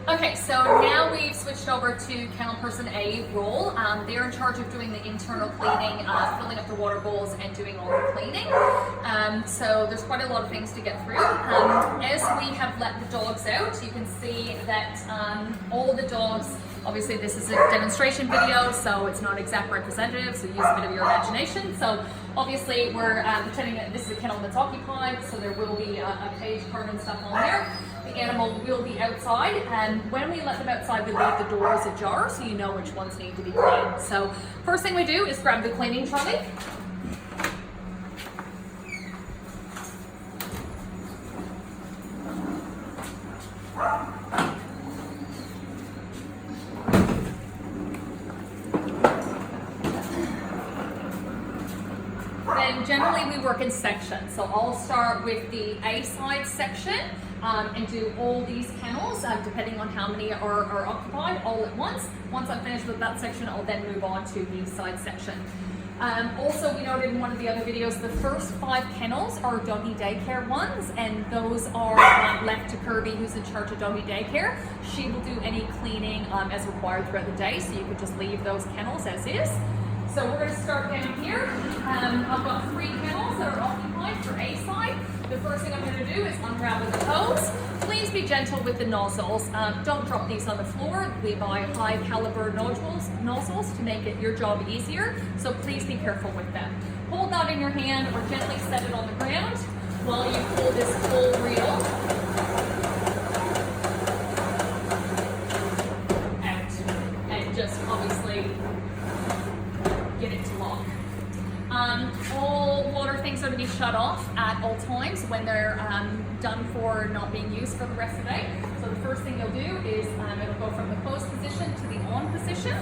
Okay, so now we've switched over to kennel person A role. They're in charge of doing the internal cleaning, filling up the water bowls and doing all the cleaning. So there's quite a lot of things to get through. As we have let the dogs out, you can see that all the dogs, obviously this is a demonstration video, so it's not exact representative, so use a bit of your imagination. So obviously we're pretending that this is a kennel that's occupied, so there will be a cage, cart and stuff on there. The animal will be outside, and when we let them outside, we leave the doors ajar so you know which ones need to be cleaned. So first thing we do is grab the cleaning trolley. Then generally we work in sections. So I'll start with the A side section and do all these kennels, depending on how many are occupied, all at once. Once I'm finished with that section, I'll then move on to the side section. Also, we noted in one of the other videos, the first 5 kennels are doggy daycare ones, and those are left to Kirby, who's in charge of doggy daycare. She will do any cleaning as required throughout the day, so you could just leave those kennels as is. So we're going to start down here. I've got 3 kennels that are occupied for A side. The first thing I'm going to do is unravel the hose. Please be gentle with the nozzles. Don't drop these on the floor. We buy high caliber nozzles to make it your job easier, so please be careful with them. Hold that in your hand or gently set it on the ground while you pull this full reel out, and just obviously get it to lock. All water things are to be shut off at all times when they're done for not being used for the rest of the day. So the first thing you'll do is it'll go from the closed position to the on position.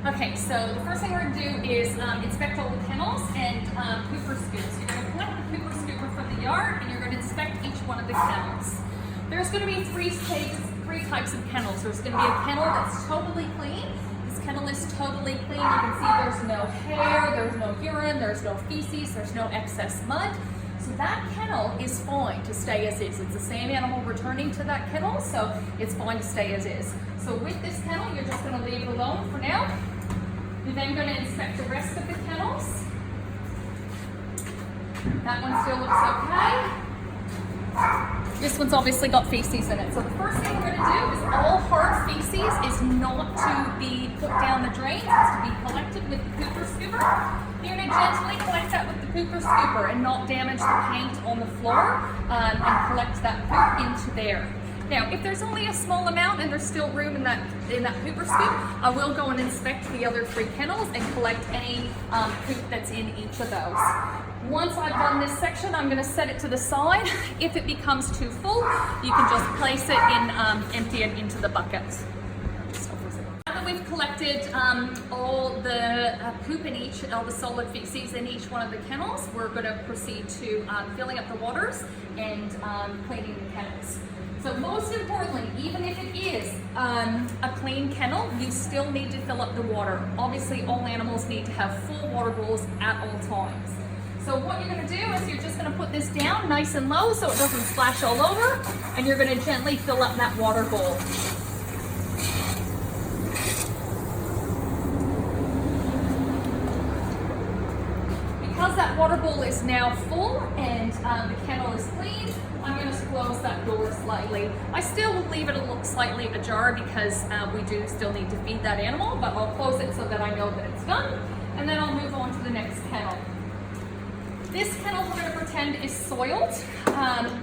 Okay, so the first thing we're going to do is inspect all the kennels and pooper scoops. You're going to collect the pooper scooper from the yard and you're going to inspect each one of the kennels. There's going to be three types of kennels. There's going to be a kennel that's totally clean. Kennel is totally clean. You can see there's no hair, there's no urine, there's no feces, there's no excess mud. So that kennel is fine to stay as is. It's the same animal returning to that kennel, so it's fine to stay as is. So with this kennel, you're just going to leave it alone for now. You're then going to inspect the rest of the kennels. That one still looks okay. This one's obviously got feces in it. So the first thing we're going to do is all hard feces is not to be put down the drain. It's to be collected with the pooper scooper. You're going to gently collect that with the pooper scooper and not damage the paint on the floor and collect that poop into there. Now, if there's only a small amount and there's still room in that pooper scoop, I will go and inspect the other 3 kennels and collect any poop that's in each of those. Once I've done this section, I'm going to set it to the side. If it becomes too full, you can just place it in, empty it into the buckets. Now that we've collected all the poop in each, all the solid feces in each one of the kennels, we're going to proceed to filling up the waters and cleaning the kennels. So most importantly, even if it is a clean kennel, you still need to fill up the water. Obviously, all animals need to have full water bowls at all times. So what you're going to do is you're just going to put this down nice and low so it doesn't splash all over, and you're going to gently fill up that water bowl. Because that water bowl is now full and the kennel is clean, I'm going to close that door slightly. I still will leave it slightly ajar because we do still need to feed that animal, but I'll close it so that I know that it's done, and then I'll move on to the next kennel. This kennel we're going to pretend is soiled.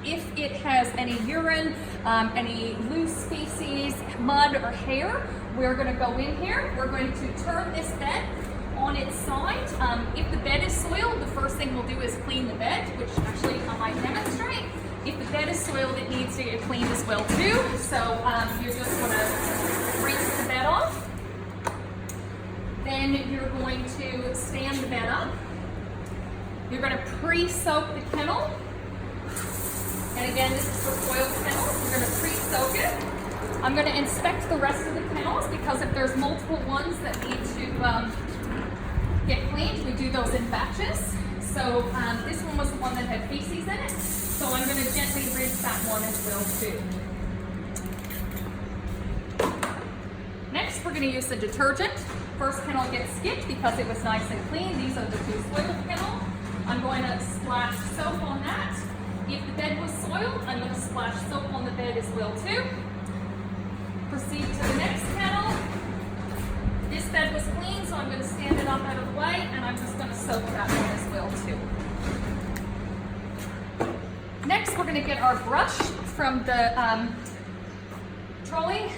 If it has any urine, any loose feces, mud or hair, we're going to go in here. We're going to turn this bed on its side. If the bed is soiled, the first thing we'll do is clean the bed, which actually I might demonstrate. If the bed is soiled, it needs to get cleaned as well too. So you're just going to rinse the bed off. Then you're going to stand the bed up. You're going to pre-soak the kennel. And again, this is for foiled kennels. You're going to pre-soak it. I'm going to inspect the rest of the kennels because if there's multiple ones that need to get cleaned, we do those in batches. So So this one was the one that had feces in it. So I'm going to gently rinse that one as well too. Next, we're going to use the detergent. First kennel gets skipped because it was nice and clean. These are the 2 soiled kennels. I'm going to splash soap on that. If the bed was soiled, I'm going to splash soap on the bed as well too. Proceed to the next kennel. This bed was clean, so I'm going to stand it up out of the way, and I'm just going to soak that one as well too. Next, we're going to get our brush from the trolley.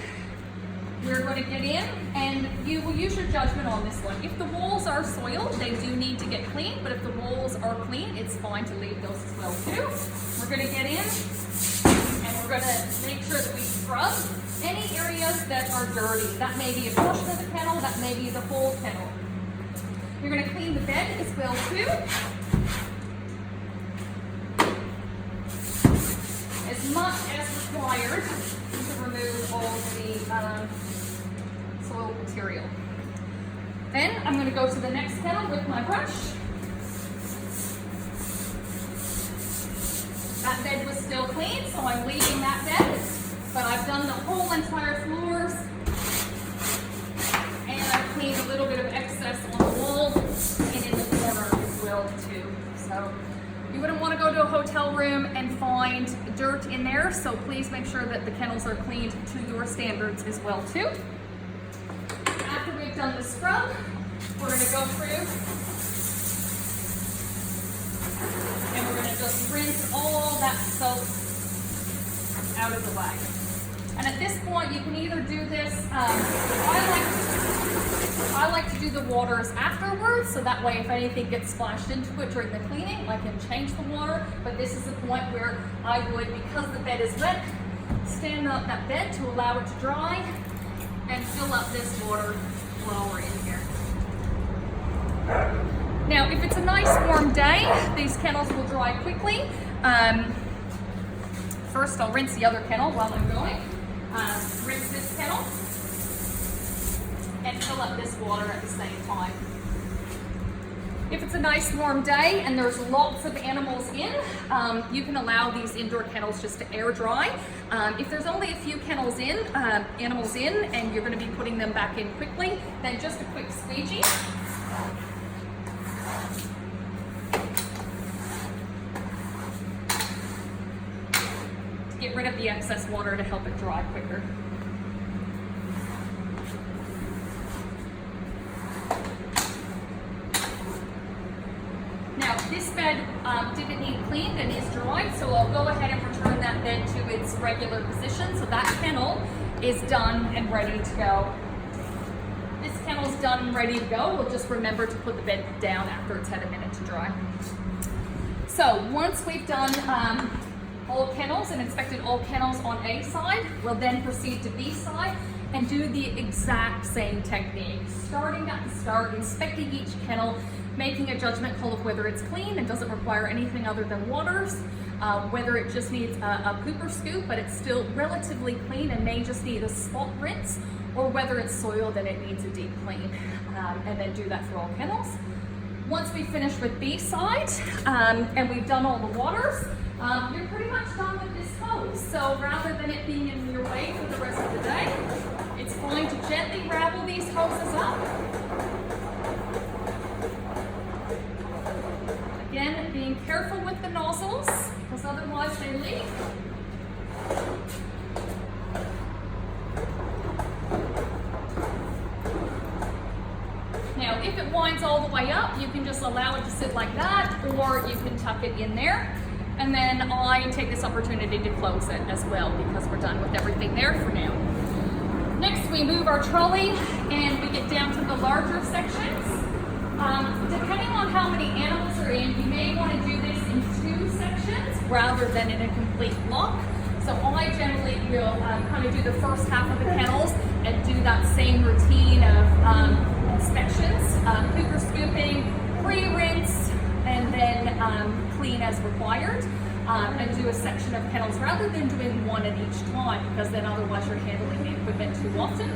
We're going to get in, and you will use your judgment on this one. If the walls are soiled, they do need to get clean, but if the walls are clean, it's fine to leave those as well too. We're going to get in, and we're going to make sure that we scrub any areas that are dirty. That may be a portion of the kennel, that may be the whole kennel. You're going to clean the bed as well too. As much as required to remove all the soil material. Then I'm going to go to the next kennel with my brush. That bed was still clean, so I'm leaving that bed. But I've done the whole entire floors, and I've cleaned a little bit of excess on the wall and in the corner as well too. So you wouldn't want to go to a hotel room and find dirt in there, so please make sure that the kennels are cleaned to your standards as well too. After we've done the scrub, we're going to go through and we're going to just rinse all that soap out of the way. And at this point, you can either do this, I like to do the waters afterwards, so that way if anything gets splashed into it during the cleaning, I can change the water. But this is the point where I would, because the bed is wet, stand up that bed to allow it to dry and fill up this water while we're in here. Now, if it's a nice warm day, these kennels will dry quickly. First, I'll rinse the other kennel while I'm going. Rinse this kennel and fill up this water at the same time. If it's a nice warm day and there's lots of animals in, you can allow these indoor kennels just to air dry. If there's only a few animals in, and you're going to be putting them back in quickly, then just a quick squeegee. Get rid of the excess water to help it dry quicker. Now, this bed didn't need cleaned and is dried, so I'll go ahead and return that bed to its regular position. So that kennel is done and ready to go. This kennel's done and ready to go. We'll just remember to put the bed down after it's had a minute to dry. So once we've done all kennels and inspected all kennels on A side, we'll then proceed to B side and do the exact same technique. Starting at the start, inspecting each kennel, making a judgment call of whether it's clean and doesn't require anything other than waters, whether it just needs a pooper scoop but it's still relatively clean and may just need a spot rinse, or whether it's soiled and it needs a deep clean, and then do that for all kennels. Once we finish with B side and we've done all the waters, you're pretty much done with this hose. So rather than it being in your way for the rest of the day, it's fine to gently ravel these hoses up. Again, being careful with the nozzles, because otherwise they leak. Now, if it winds all the way up, you can just allow it to sit like that, or you can tuck it in there. And then I take this opportunity to close it as well, because we're done with everything there for now. Next, we move our trolley and we get down to the larger sections. Depending on how many animals are in, you may want to do this in 2 sections rather than in a complete block. So I generally will kind of do the first half of the kennels and do that same routine of inspections, pooper scooping, pre-rinse, and then clean as required, and do a section of kennels rather than doing one at each time, because then otherwise you're handling the equipment too often.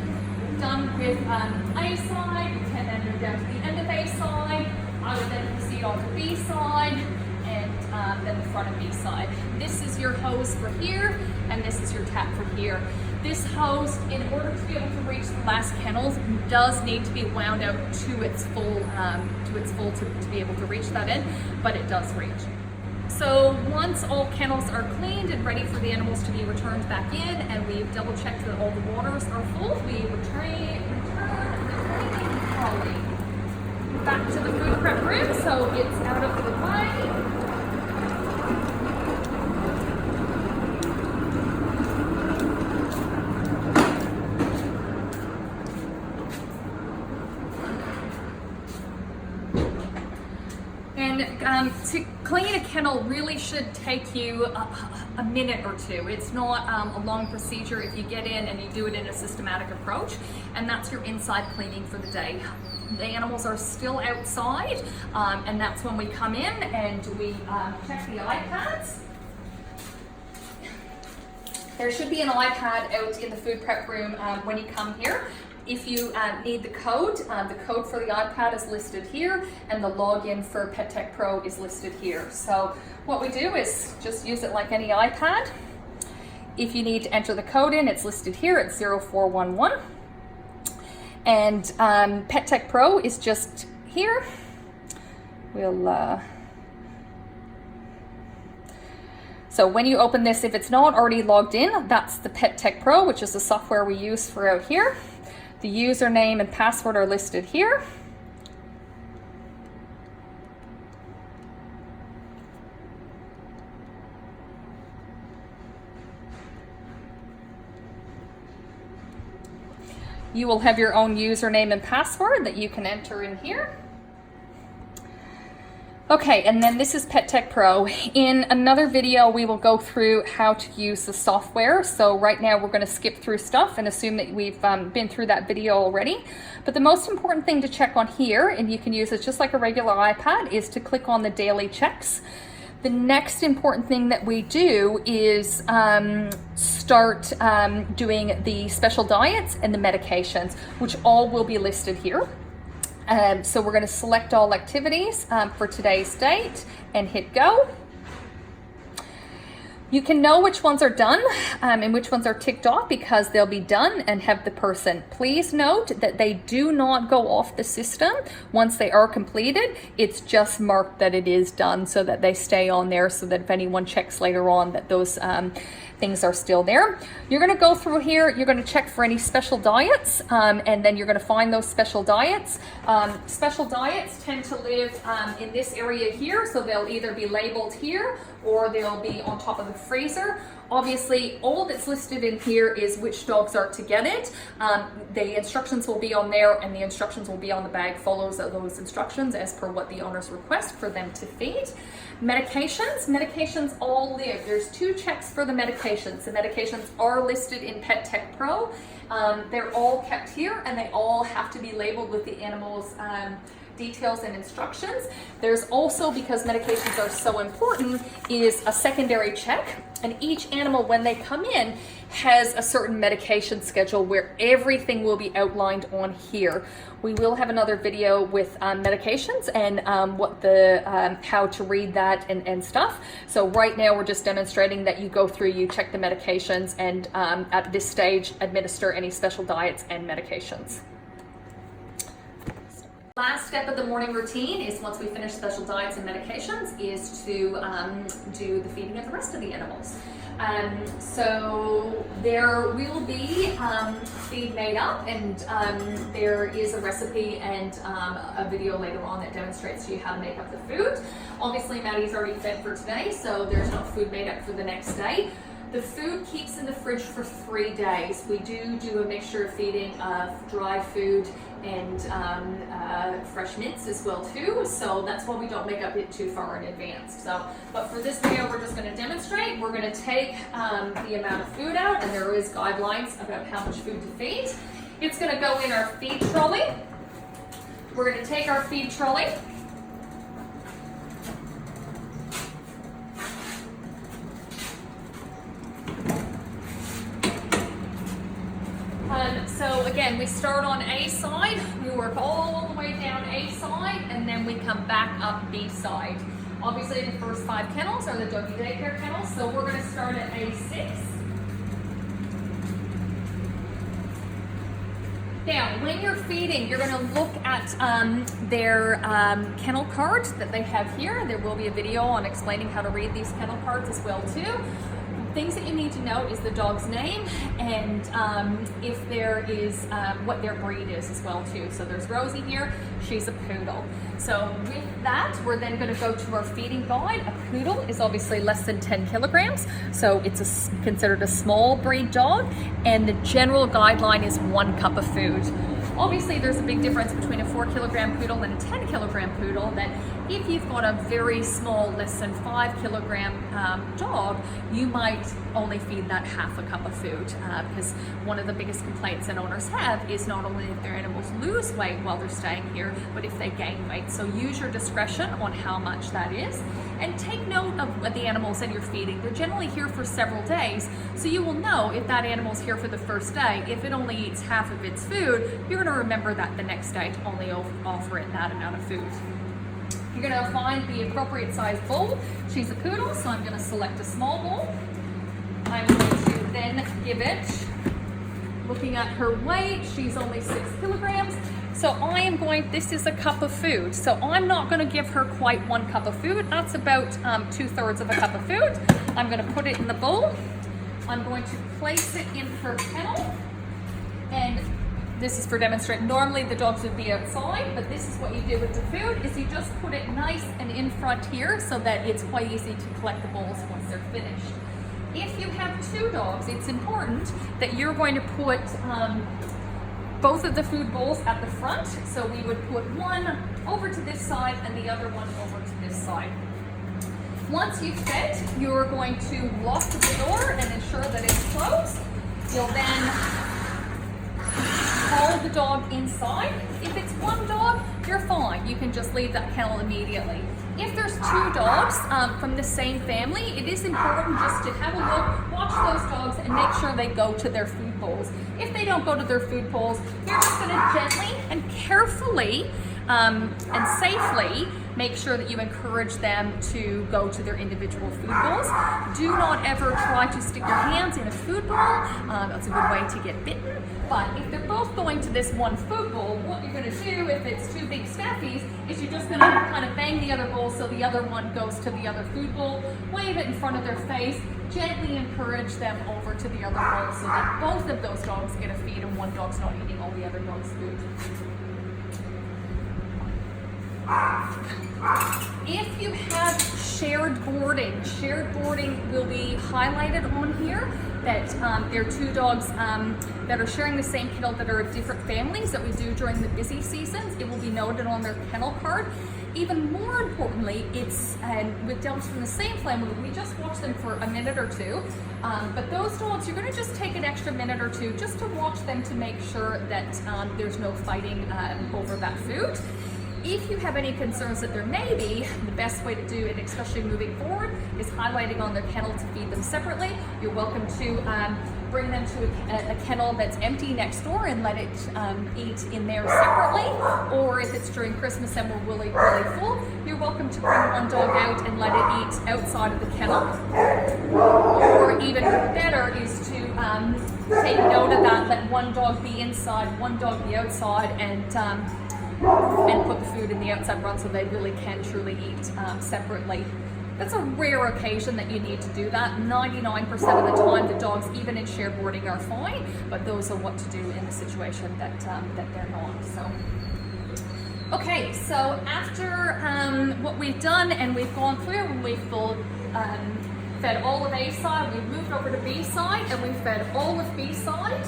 Done with A side, and then move down to the end of A side. I would then proceed on the B side, and then the front and B side. This is your hose for here, and this is your tap for here. This hose, in order to be able to reach the last kennels, does need to be wound out to its full, to be able to reach that in, but it does reach. So once all kennels are cleaned and ready for the animals to be returned back in, and we've double checked that all the waters are full, we return the cleaning trolley back to the food prep room, so it's out of the way. And to clean a kennel really should take you a minute or two. It's not a long procedure if you get in and you do it in a systematic approach, and that's your inside cleaning for the day. The animals are still outside, and that's when we come in and we check the iPads. There should be an iPad out in the food prep room when you come here. If you need the code for the iPad is listed here, and the login for PetTech Pro is listed here. So what we do is just use it like any iPad. If you need to enter the code in, it's listed here at 0411. And PetTech Pro is just here. So when you open this, if it's not already logged in, that's the PetTech Pro, which is the software we use for out here. The username and password are listed here. You will have your own username and password that you can enter in here. Okay, and then this is PetTech Pro. In another video, we will go through how to use the software. So right now we're going to skip through stuff and assume that we've been through that video already. But the most important thing to check on here, and you can use it just like a regular iPad, is to click on the daily checks. The next important thing that we do is start doing the special diets and the medications, which all will be listed here. So we're going to select all activities for today's date and hit go. You can know which ones are done and which ones are ticked off because they'll be done and have the person. Please note that they do not go off the system once they are completed. It's just marked that it is done so that they stay on there, so that if anyone checks later on that those things are still there. You're going to go through here, you're going to check for any special diets, and then you're going to find those special diets. Special diets tend to live in this area here, so they'll either be labeled here or they'll be on top of the freezer. Obviously, all that's listed in here is which dogs are to get it. The instructions will be on there, and the instructions will be on the bag follows those instructions as per what the owners request for them to feed. Medications all live. There's 2 checks for the medications. The medications are listed in PetTech Pro. They're all kept here, and they all have to be labeled with the animal's details and instructions. There's also, because medications are so important, is a secondary check, and each animal when they come in has a certain medication schedule where everything will be outlined on here. We will have another video with medications and how to read that and stuff. So right now we're just demonstrating that you go through, you check the medications, and at this stage administer any special diets and medications. Last step of the morning routine is, once we finish special diets and medications, is to do the feeding of the rest of the animals. So there will be feed made up, and there is a recipe and a video later on that demonstrates to you how to make up the food. Obviously Maddie's already fed for today, so there's no food made up for the next day. The food keeps in the fridge for 3 days. We do a mixture of feeding of dry food and fresh mints as well too, so that's why we don't make up it too far in advance. But for this video, we're just going to demonstrate. We're going to take the amount of food out, and there is guidelines about how much food to feed. It's going to go in our feed trolley. We're going to take our feed trolley, so again, we start on A side. We work all the way down A side, and then we come back up B side. Obviously, the first 5 kennels are the doggy daycare kennels, so we're going to start at A6. Now, when you're feeding, you're going to look at their kennel card that they have here. There will be a video on explaining how to read these kennel cards as well too. Things that you need to know is the dog's name and if there is what their breed is as well too. So there's Rosie here, she's a poodle. So with that, we're then going to go to our feeding guide. A poodle is obviously less than 10 kilograms, so it's considered a small breed dog, and the general guideline is 1 cup of food. Obviously, there's a big difference between a 4 kilogram poodle and a 10 kilogram poodle, that if you've got a very small, less than 5 kilogram dog, you might only feed that half a cup of food, because one of the biggest complaints that owners have is not only if their animals lose weight while they're staying here, but if they gain weight. So use your discretion on how much that is, and take note of what the animals that you're feeding. They're generally here for several days, so you will know if that animal's here for the first day. If it only eats half of its food, you're going to remember that the next day to only offer it that amount of food. You're going to find the appropriate size bowl. She's a poodle, so I'm going to select a small bowl. I'm going to then give it, looking at her weight, she's only 6 kilograms. So I am going, this is a cup of food. So I'm not going to give her quite 1 cup of food. That's about 2/3 of a cup of food. I'm going to put it in the bowl. I'm going to place it in her kennel. And this is for demonstration. Normally the dogs would be outside, but this is what you do with the food, is you just put it nice and in front here so that it's quite easy to collect the bowls once they're finished. If you have 2 dogs, it's important that you're going to put both of the food bowls at the front. So we would put one over to this side and the other one over to this side. Once you've fed, you're going to lock the door and ensure that it's closed. You'll then call the dog inside. If it's 1 dog, you're fine. You can just leave that kennel immediately. If there's 2 dogs from the same family, it is important just to have a look, watch those dogs, and make sure they go to their food bowls. If they don't go to their food bowls, you're just going to gently and carefully and safely make sure that you encourage them to go to their individual food bowls. Do not ever try to stick your hands in a food bowl. That's a good way to get bitten. But if they're both going to this one food bowl, what you're going to do if it's 2 big staffies is you're just going to kind of bang the other bowl so the other one goes to the other food bowl, wave it in front of their face, gently encourage them over to the other bowl so that both of those dogs get a feed and one dog's not eating all the other dog's food. If you have shared boarding will be highlighted on here, that there are 2 dogs that are sharing the same kennel that are of different families that we do during the busy seasons. It will be noted on their kennel card. Even more importantly, it's with dogs from the same family, we just watch them for a minute or 2. But those dogs, you're going to just take an extra minute or 2 just to watch them to make sure that there's no fighting over that food. If you have any concerns that there may be, the best way to do it, especially moving forward, is highlighting on their kennel to feed them separately. You're welcome to bring them to a kennel that's empty next door and let it eat in there separately. Or if it's during Christmas and we're really full, you're welcome to bring one dog out and let it eat outside of the kennel. Or even better is to take note of that, let one dog be inside, one dog be outside, and put the food in the outside run so they really can truly eat separately. That's a rare occasion that you need to do that. 99% of the time, the dogs, even in shared boarding, are fine, but those are what to do in the situation that they're not. So, okay, so after what we've done and we've gone through, and we've fed all of A side, we've moved over to B side, and we've fed all of B side.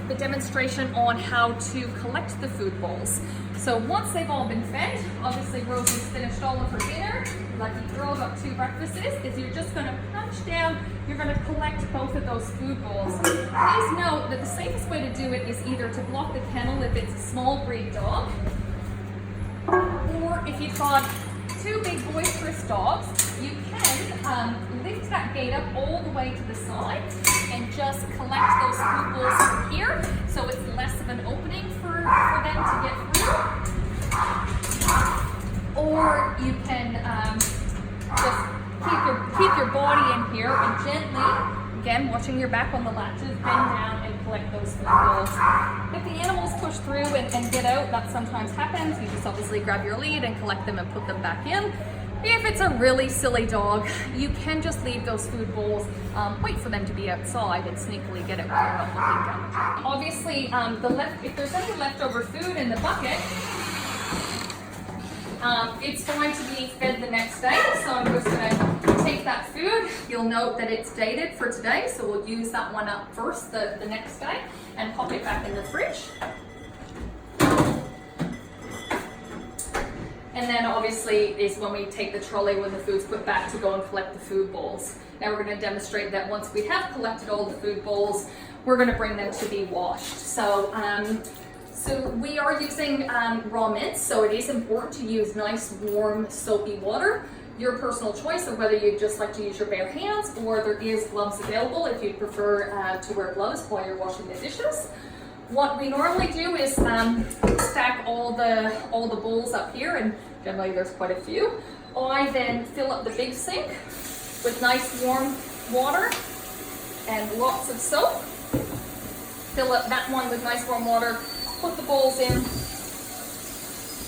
The demonstration on how to collect the food bowls. So once they've all been fed, obviously Rosie's finished all of her dinner, lucky girl, got 2 breakfasts, is you're just going to punch down, you're going to collect both of those food bowls. Please note that the safest way to do it is either to block the kennel if it's a small breed dog, or if you've got 2 big boisterous experienced dogs, you can lift that gate up all the way to the side and just collect those food bowls from here, so it's less of an opening for them to get through. Or you can just keep your body in here and gently, again, watching your back on the latches, bend down and collect those food bowls. If the animals push through and get out, that sometimes happens. You just obviously grab your lead and collect them and put them back in. If it's a really silly dog, you can just leave those food bowls, wait for them to be outside and sneakily get it when you're not looking down the drain. Obviously, if there's any leftover food in the bucket, it's going to be fed the next day, so I'm just going to take that food. You'll note that it's dated for today, so we'll use that one up first the next day and pop it back in the fridge. And then obviously is when we take the trolley when the food's put back to go and collect the food bowls. Now we're going to demonstrate that once we have collected all the food bowls, we're going to bring them to be washed. So we are using raw mints, so it is important to use nice, warm, soapy water. Your personal choice of whether you'd just like to use your bare hands, or there is gloves available if you'd prefer to wear gloves while you're washing the dishes. What we normally do is stack all the bowls up here, and generally there's quite a few. I then fill up the big sink with nice warm water and lots of soap. Fill up that one with nice warm water, put the bowls in,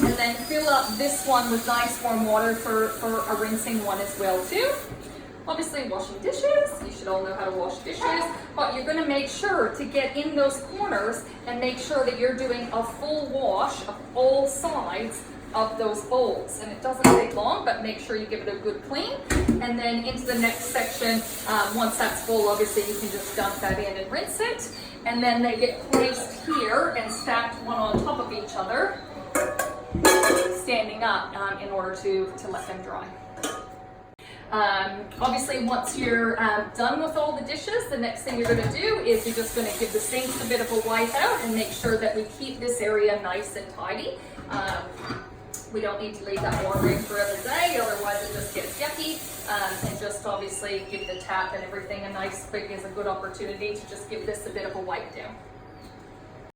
and then fill up this one with nice warm water for a rinsing one as well too. Obviously washing dishes, you should all know how to wash dishes, but you're going to make sure to get in those corners and make sure that you're doing a full wash of all sides of those bowls. And it doesn't take long, but make sure you give it a good clean. And then into the next section, once that's full, obviously you can just dump that in and rinse it. And then they get placed here and stacked one on top of each other, standing up in order to let them dry. Obviously, once you're done with all the dishes, the next thing you're going to do is you're just going to give the sinks a bit of a wipe out and make sure that we keep this area nice and tidy. We don't need to leave that watering throughout the day, otherwise it just gets yucky. And just obviously give the tap and everything a nice quick is a good opportunity to just give this a bit of a wipe down.